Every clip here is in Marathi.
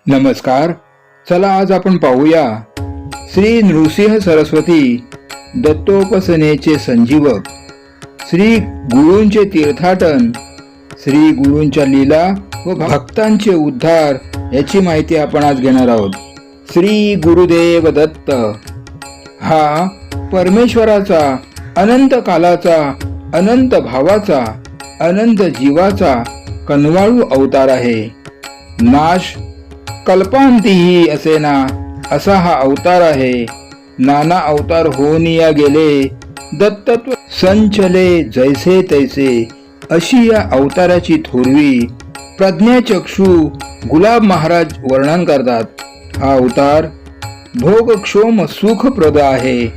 नमस्कार. चला आज आपण पाहूया श्री नृसिंह सरस्वती दत्तोपासनेचे संजीवक, श्री गुरूंचे तीर्थाटन, श्री गुरूंच्या लीला व भक्तांचे उद्धार याची माहिती आपण आज घेणार आहोत. श्री गुरुदेव दत्त हा परमेश्वराचा अनंत कालाचा, अनंत भावाचा, अनंत जीवाचा कनवाळू अवतार आहे. नाश कल्पांतीही असेना असा हा अवतार आहे. नाना अवतार होऊन या गेले, दत्तत्व संचले जैसे तैसे, अशी या अवताराची थोरवी प्रज्ञाचक्षु गुलाब महाराज वर्णन करतात. हा अवतार भोगक्षोम सुखप्रद आहे.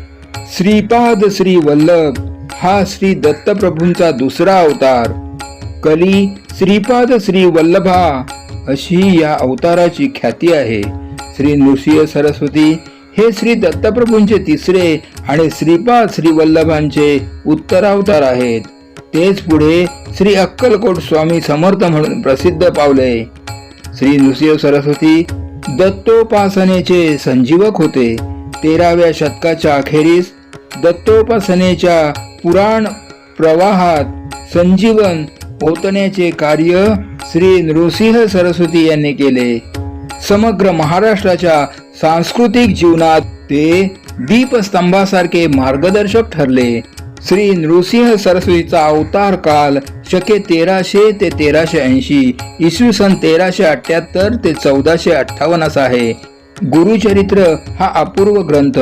श्रीपाद श्री वल्लभ हा श्री दत्तप्रभूंचा दुसरा अवतार. कली श्रीपाद श्री वल्लभा अशी या अवताराची ख्याती आहे. श्री नृसिंह सरस्वती हे श्री दत्तप्रभूंचे तिसरे आणि श्रीपाद श्री वल्लभांचे उत्तरावतार आहेत. तेच पुढे श्री अक्कलकोट स्वामी समर्थ म्हणून प्रसिद्ध पावले. श्री नृसिंह सरस्वती दत्तोपासनेचे संजीवक होते. 13व्या शतकाच्या अखेरीस दत्तोपासनेच्या पुराण प्रवाहात संजीवन ओतण्याचे कार्य श्री नृसिंह सरस्वती यांनी केले. समग्र महाराष्ट्राच्या सांस्कृतिक जीवनात ते दीपस्तंभासारखे मार्गदर्शक ठरले. श्री नृसिंह सरस्वतीचा अवतार काल शके 1300 ते 1380, इसवी सन 1378 ते 1458 असा आहे. गुरुचरित्र हा अपूर्व ग्रंथ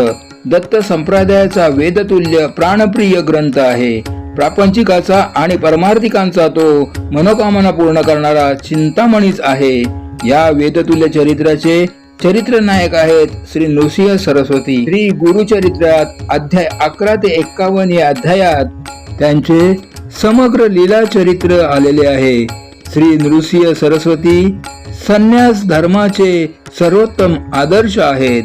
दत्त संप्रदायाचा वेदतुल्य प्राणप्रिय ग्रंथ आहे. प्रापंचिकाचा आणि परमार्थिकांचा तो मनोकामना पूर्ण करणारा चिंतामणीच आहे. या वेदतुल्य चरित्राचे चरित्र नायक आहेत श्री नृसिंह सरस्वती. श्री गुरुचरित्रात अध्याय 11 ते 51 या अध्यायात त्यांचे समग्र लीला चरित्र आलेले आहे. श्री नृसिंह सरस्वती संन्यास धर्माचे सर्वोत्तम आदर्श आहेत.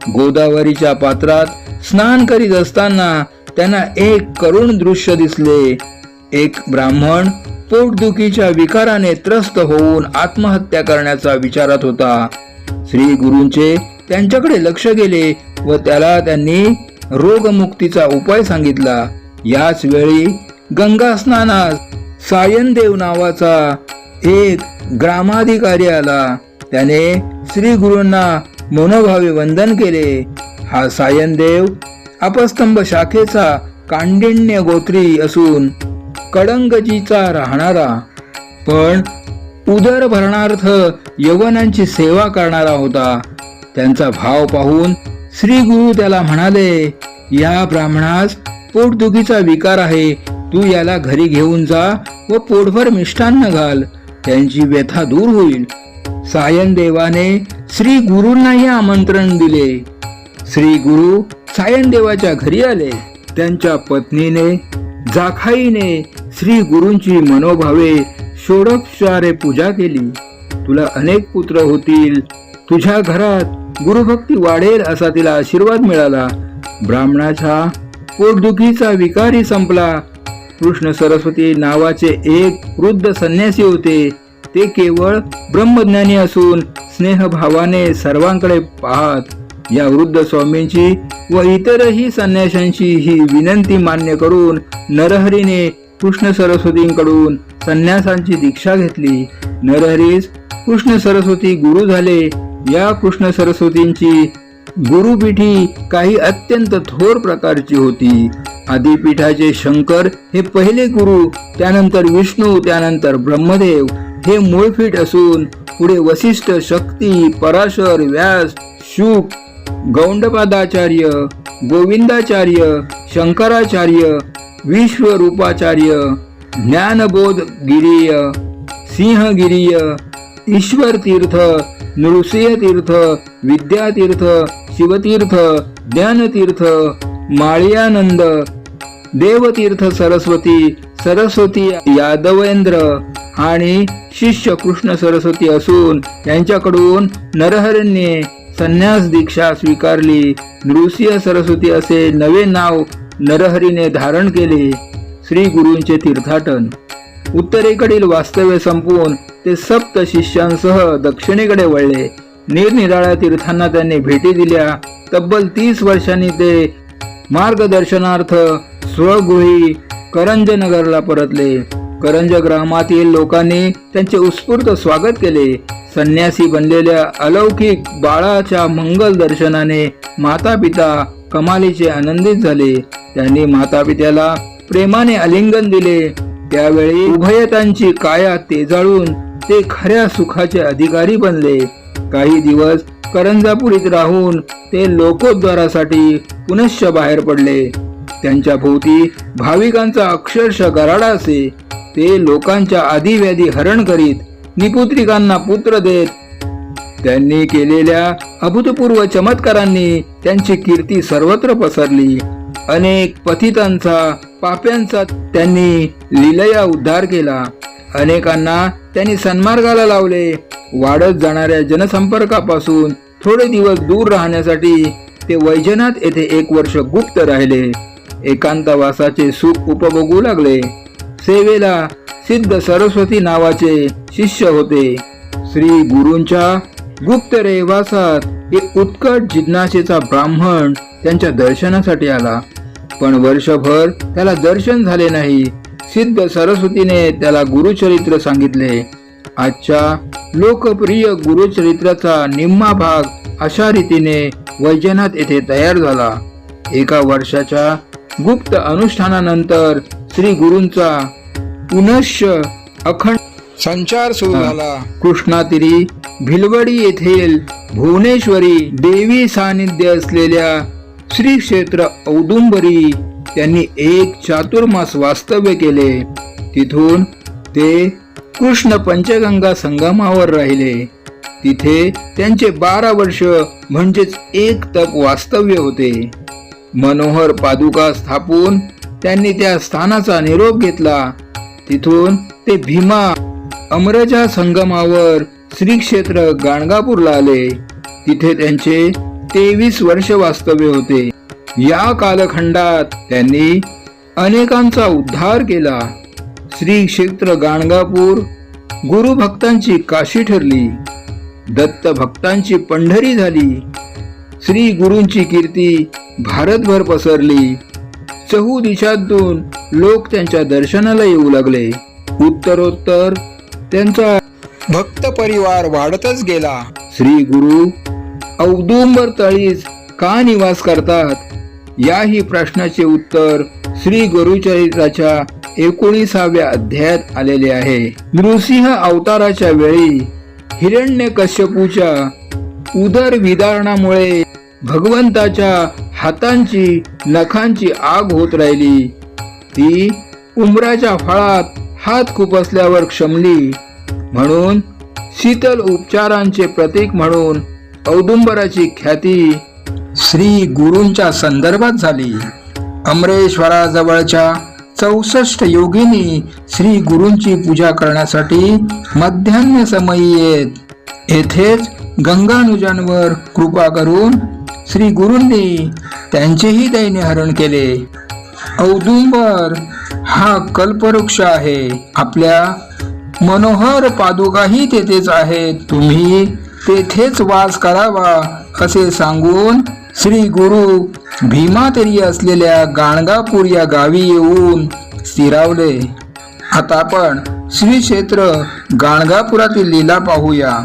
गोदावरीच्या पात्रात स्नान करीत असताना त्यांना एक करुण दृश्य दिसले. एक ब्राह्मण पोटदुखीच्या विकाराने त्रस्त होऊन आत्महत्या करण्याचा विचारात होता. श्री गुरूंचे त्यांच्याकडे लक्ष गेले व त्याला त्यांनी रोगमुक्तीचा उपाय सांगितला. याच वेळी गंगा स्नानात सायनदेव नावाचा एक ग्रामाधिकारी आला. त्याने श्री गुरूंना मनोभावे वंदन केले. हा सायनदेव अपस्तंभ शाखेचा कांडिन्य गोत्री असून कडंगजीचा राहणारा, पण उदरभरणार्थ यवनांची सेवा करणारा होता. त्यांचा भाव पाहून श्री गुरु त्याला म्हणाले, या ब्राह्मणास पोटदुखीचा विकार आहे. तू याला घरी घेऊन जा व पोटभर मिष्टान्न घाल, त्यांची व्यथा दूर होईल. सायनदेवाने श्री गुरूंनाही आमंत्रण दिले. श्री गुरु सायनदेवाच्या घरी आले. त्यांच्या पत्नीने जाखाईने श्री गुरूंची मनोभावे षोडोपचारे पूजा केली. तुला अनेक पुत्र होतील, तुझ्या घरात गुरुभक्ती वाढेल असा तिला आशीर्वाद मिळाला. ब्राह्मणाच्या पोटदुखीचा विकारही संपला. कृष्ण सरस्वती नावाचे एक वृद्ध संन्यासी होते. ते केवळ ब्रह्मज्ञानी असून स्नेहभावाने सर्वांकडे पाहत. या वृद्ध स्वामींची व इतरही संन्याशांची ही विनंती मान्य करून नरहरीने कृष्ण सरस्वतींकडून संन्यासांची दीक्षा घेतली. नरहरीस कृष्ण सरस्वती गुरु झाले. या कृष्ण सरस्वतींची गुरुपीठी काही अत्यंत थोर प्रकारची होती. आदिपीठाचे शंकर हे पहिले गुरु, त्यानंतर विष्णू, त्यानंतर ब्रह्मदेव हे मूळपीठ असून पुढे वसिष्ठ, शक्ती, पराशर, व्यास, शुक, गौंडपादाचार्य, गोविंदाचार्य, शंकराचार्य, विश्वरूपाचार्य, ज्ञानबोधगिरीय, सिंहगिरीय, ईश्वरतीर्थ, नृसिंहतीर्थ, विद्यातीर्थ, शिवतीर्थ, ज्ञानतीर्थ, माळियानंद, देवतीर्थ सरस्वती, सरस्वती यादवेंद्र आणि शिष्य कृष्ण सरस्वती असून यांच्याकडून नरहरीने संन्यास दीक्षा स्वीकारली. नृसिंह सरस्वती असे नवे नाव नरहरीने धारण केले. श्री गुरूंचे तीर्थाटन. उत्तरेकडील वास्तव्य संपवून ते सप्त शिष्यांसह दक्षिणेकडे वळले. निरनिराळ्या तीर्थांना त्यांनी भेटी दिल्या. तब्बल 30 वर्षांनी ते मार्गदर्शनार्थ स्वगृही करंजनगरला परतले. करंज ग्रामातील लोकांनी त्यांचे उत्स्फूर्त स्वागत केले. संन्यासी बनलेल्या अलौकिक बाळाच्या मंगल दर्शनाने माता पिता कमालीचे आनंदित झाले. त्यांनी माता पित्याला प्रेमाने आलिंगन दिले. त्यावेळी उभयतांची काया तेजाळून ते खऱ्या सुखाचे अधिकारी बनले. काही दिवस करंजापुरीत राहून ते लोकोद्धारासाठी पुनश्च बाहेर पडले. त्यांच्या भोवती भाविकांचा अक्षरशः गराडा असे. ते लोकांच्या आदिव्याधी हरण करीत निपुत्रिकांना पुत्र देत. त्यांनी केलेल्या अभूतपूर्व चमत्कारांनी त्यांची कीर्ती सर्वत्र पसरली. अनेक पतितांचा पाप्यांचा त्यांनी लीलया उद्धार केला. अनेकांना त्यांनी सन्मार्गाला लावले. वाढत जाणाऱ्या जनसंपर्कापासून थोडे दिवस दूर राहण्यासाठी ते वैजनाथ येथे 1 वर्ष गुप्त राहिले. एकांतवासाचे सुख उपभोगू लागले. सेवेला सिद्ध सरस्वती नावाचे शिष्य होते. श्री गुरूंच्या गुप्त रहवासात एक उत्कट जिज्ञासेचा ब्राह्मण त्यांच्या दर्शनासाठी आला. पण वर्षभर त्याला दर्शन झाले नाही. सिद्ध सरस्वतीने त्याला गुरुचरित्र सांगितले. आजच्या लोकप्रिय गुरुचरित्राचा निम्मा भाग अशा रीतीने वैजनाथ येथे तयार झाला. 1 वर्षाच्या गुप्त अनुष्ठानानंतर श्री गुरूंचा पुनश्च अखंड संचार सुरू झाला. कृष्णातीरी भिलवडी येथील भुवनेश्वरी देवी सानिध्य असलेल्या श्री क्षेत्र औदुंबरी त्यांनी 1 चातुर्मास वास्तव्य केले. तिथून ते कृष्ण पंचगंगा संगमावर राहिले. तिथे त्यांचे 12 वर्ष म्हणजेच 1 तप वास्तव्य होते. मनोहर पादुका स्थापून त्यांनी त्या स्थानाचा निरोप घेतला. तिथून ते भीमा अमरजा संगमावर श्री क्षेत्र गाणगापूरला आले. तिथे त्यांचे 23 वर्ष वास्तव्य होते. या कालखंडात त्यांनी अनेकांचा उद्धार केला. श्री क्षेत्र गाणगापूर गुरु भक्तांची काशी ठरली. दत्त भक्तांची पंढरी झाली. श्री गुरूंची कीर्ती भारतभर पसरली. चहूदिशातून लोक त्यांच्या दर्शनाला येऊ लागले. उत्तरोत्तर त्यांचा भक्त परिवार वाढतच गेला. श्री गुरु औदुंबर तळीच का निवास करतात, याही प्रश्नाचे उत्तर श्री गुरुचरित्राच्या 19व्या अध्यायात आलेले आहे. नृसिंह अवताराच्या वेळी हिरण्यकश्यपूच्या उदर विदारणामुळे भगवंताच्या हातांची नखांची आग होत राहिली. ती उंबराच्या फळात हात खुपसल्यावर क्षमली. म्हणून शीतल उपचारांचे प्रतीक म्हणून औदुंबराची ख्याती श्री गुरूंच्या संदर्भात झाली. अमरेश्वराजवळच्या 64 योगिनी श्री गुरूंची पूजा करण्यासाठी मध्यान्ह समयी येत. येथेच गंगानुजांवर कृपा करून श्री गुरूंनी त्यांचेही दैन्यहरण केले. औदुंबर हा कल्पवृक्ष आहे. आपल्या मनोहर पादुकाही तेथेच आहेत. तुम्ही तेथेच वास करावा असे सांगून श्री गुरु भीमातीरी असलेल्या गाणगापूर या गावी येऊन स्थिरावले. आता आपण श्री क्षेत्र गाणगापुरातील लीला पाहूया.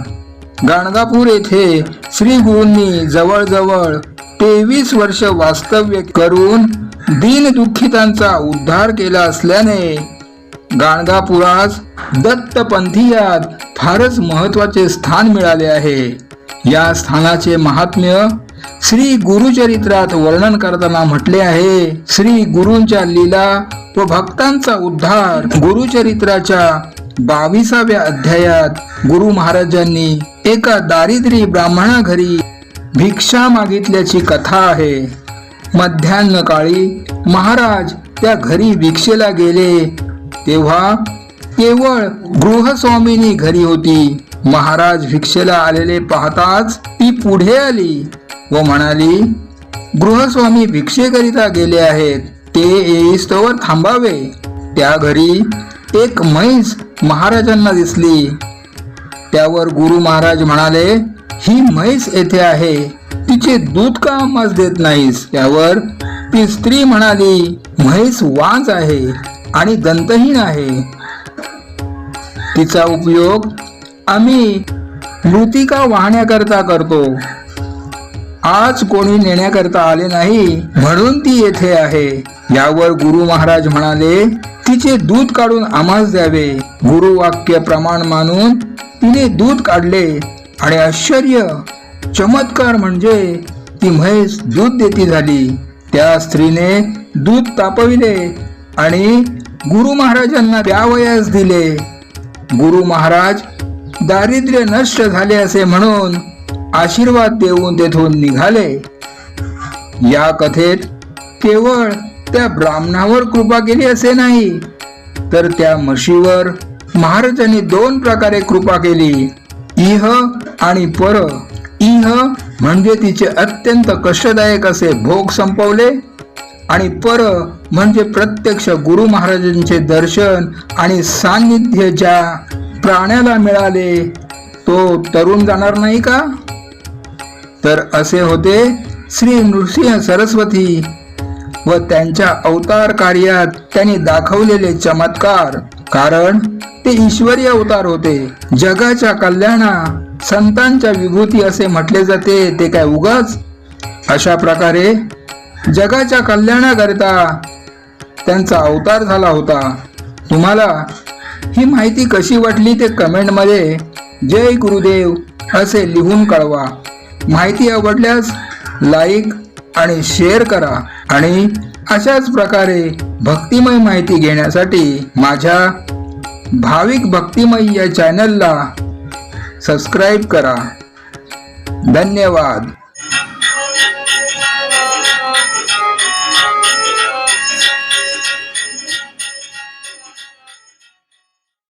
गाणगापूर येथे श्री गुरूंनी जवळजवळ 23 वर्ष वास्तव्य करून दीनदुःखितांचा उद्धार केला असल्याने गाणगापुरास दत्तपंथीयात फारच महत्वाचे स्थान मिळाले आहे. या स्थानाचे महात्म्य श्री गुरुचरित्रात वर्णन करताना म्हटले आहे. श्री गुरूंच्या लीला व भक्तांचा उद्धार गुरुचरित्राच्या 22व्या अध्यायात गुरु महाराजांनी एका दारिद्र्य ब्राह्मणा घरी भिक्षा मागितल्याची कथा आहे. मध्यान्ह काळी महाराज त्या घरी भिक्षेला गेले तेव्हा केवळ गृहस्वामिनी घरी होती. महाराज भिक्षेला आलेले पाहताच ती पुढे आली व म्हणाली, गृहस्वामी भिक्षेकरिता गेले आहेत, ते येईस्तोवर थांबावे. त्या घरी एक म्हैस महाराजांना दिसली. त्यावर गुरु महाराज म्हणाले, ही म्हैस येथे आहे, तिचे दूध का आम्हास देत नाहीस? यावर ती स्त्री म्हणाली, म्हैस वांज आहे आणि दंतहीन आहे. तिचा उपयोग आम्ही मृतिका वाहण्याकरता करतो. आज कोणी नेण्याकरता आले नाही म्हणून ती येथे आहे. यावर गुरु महाराज म्हणाले, तिचे दूध काढून आम्हास द्यावे. गुरु वाक्य प्रमाण मानून तिने दूध काढले आणि आश्चर्य चमत्कार म्हणजे ती म्हैस दूध देती झाली. त्या स्त्रीने दूध तापविले आणि गुरु महाराजांना द्यावयास दिले. गुरु महाराज दारिद्र्य नष्ट झाले असे म्हणून आशीर्वाद देऊन तेथून निघाले. या कथेत केवळ त्या ब्राह्मणावर कृपा केली असे नाही, तर त्या म्हशीवर महाराजांनी दोन प्रकारे कृपा केली. इह आणि पर. इह म्हणजे तिचे अत्यंत कष्टदायक असे भोग संपवले आणि पर म्हणजे प्रत्यक्ष गुरु महाराजांचे दर्शन आणि सान्निध्य ज्या प्राण्याला मिळाले तो तरुण जाणार नाही का? तर असे होते श्री नृसिंह सरस्वती व त्यांच्या अवतार कार्यात त्यांनी दाखवलेले चमत्कार. कारण ते ईश्वरी अवतार होते. जगाच्या कल्याणा संतांच्या विभूती असे म्हटले जाते ते काय उगाच? अशा प्रकारे जगाच्या कल्याणाकरिता त्यांचा अवतार झाला होता. तुम्हाला ही माहिती कशी वाटली ते कमेंटमध्ये जय गुरुदेव असे लिहून कळवा. माहिती आवडल्यास लाईक आणि शेअर करा आणि अशाच प्रकारे भक्तिमय माहिती घेण्यासाठी माझ्या भाविक भक्तिमय या चॅनलला सबस्क्राईब करा. धन्यवाद.